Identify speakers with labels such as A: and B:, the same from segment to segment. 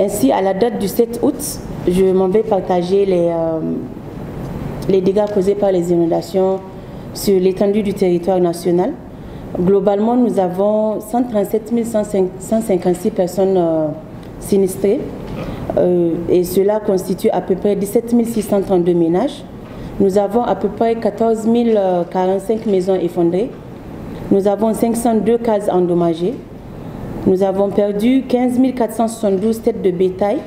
A: Ainsi, à la date du 7 août, je m'en vais partager les dégâts causés par les inondations sur l'étendue du territoire national. Globalement, nous avons 137 156 personnes sinistrées et cela constitue à peu près 17 632 ménages. Nous avons à peu près 14 045 maisons effondrées. Nous avons 502 cases endommagées. Nous avons perdu 15 472 têtes de bétail,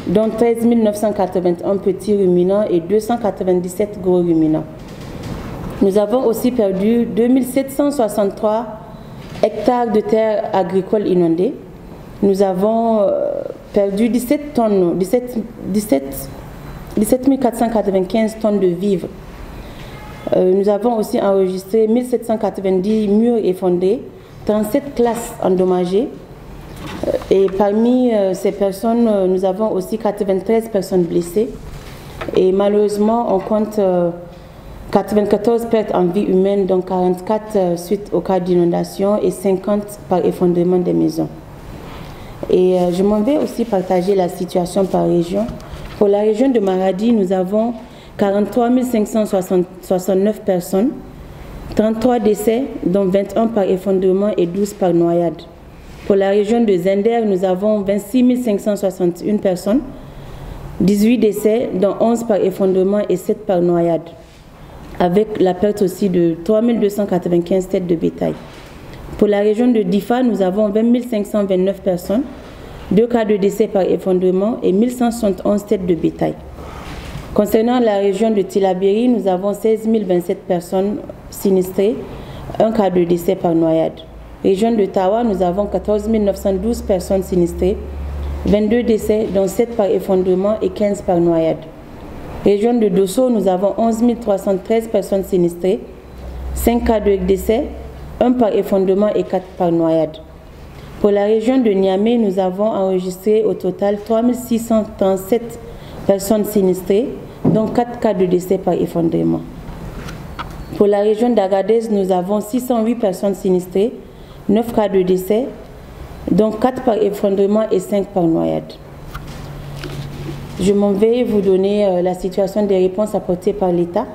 A: dont 13 981 petits ruminants et 297 gros ruminants. Nous avons aussi perdu 2763 hectares de terres agricoles inondées. Nous avons perdu 17 495 tonnes de vivres. Nous avons aussi enregistré 1790 murs effondrés, 37 classes endommagées. Et parmi ces personnes, nous avons aussi 93 personnes blessées. Et malheureusement, on compte 94 pertes en vie humaine, dont 44 suite au cas d'inondation et 50 par effondrement des maisons. Et je m'en vais aussi partager la situation par région. Pour la région de Maradi, nous avons 43 569 personnes, 33 décès, dont 21 par effondrement et 12 par noyade. Pour la région de Zender, nous avons 26 561 personnes, 18 décès, dont 11 par effondrement et 7 par noyade, avec la perte aussi de 3 295 têtes de bétail. Pour la région de Difa, nous avons 20 529 personnes, 2 cas de décès par effondrement et 1171 têtes de bétail. Concernant la région de Tillabéri, nous avons 16 027 personnes sinistrées, 1 cas de décès par noyade. Région de Tawa, nous avons 14 912 personnes sinistrées, 22 décès, dont 7 par effondrement et 15 par noyade. Région de Dosso, nous avons 11 313 personnes sinistrées, 5 cas de décès, 1 par effondrement et 4 par noyade. Pour la région de Niamey, nous avons enregistré au total 3 637 personnes sinistrées, dont 4 cas de décès par effondrement. Pour la région d'Agadez, nous avons 608 personnes sinistrées, 9 cas de décès, dont 4 par effondrement et 5 par noyade. Je m'en vais vous donner la situation des réponses apportées par l'État.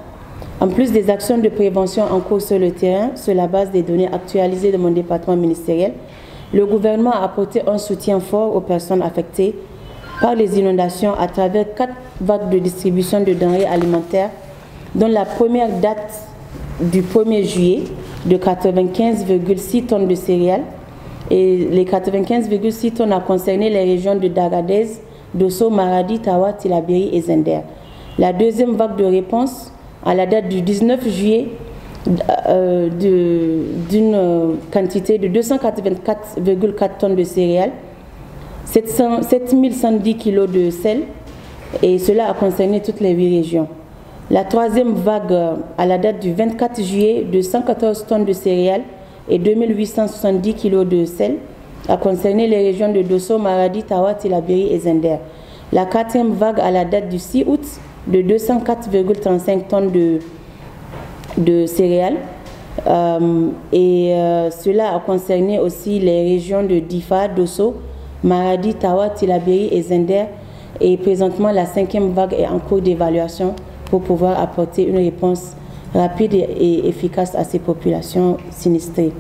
A: En plus des actions de prévention en cours sur le terrain, sur la base des données actualisées de mon département ministériel, le gouvernement a apporté un soutien fort aux personnes affectées par les inondations à travers 4 vagues de distribution de denrées alimentaires, dont la première date du 1er juillet de 95,6 tonnes de céréales. Et les 95,6 tonnes a concerné les régions de Dagadez, Dosso, Maradi, Tawa, Tillabéri et Zender. La deuxième vague de réponse, à la date du 19 juillet, d'une quantité de 284,4 tonnes de céréales, 7110 kg de sel, et cela a concerné toutes les 8 régions. La troisième vague, à la date du 24 juillet, de 114 tonnes de céréales et 2870 kg de sel, a concerné les régions de Dosso, Maradi, Tawa, Tillabéri et Zender. La quatrième vague, à la date du 6 août, de 204,35 tonnes de céréales. Cela a concerné aussi les régions de Difa, Dosso, Maradi, Tawa, Tillabéri et Zender. Et présentement, la 5e vague est en cours d'évaluation pour pouvoir apporter une réponse rapide et efficace à ces populations sinistrées.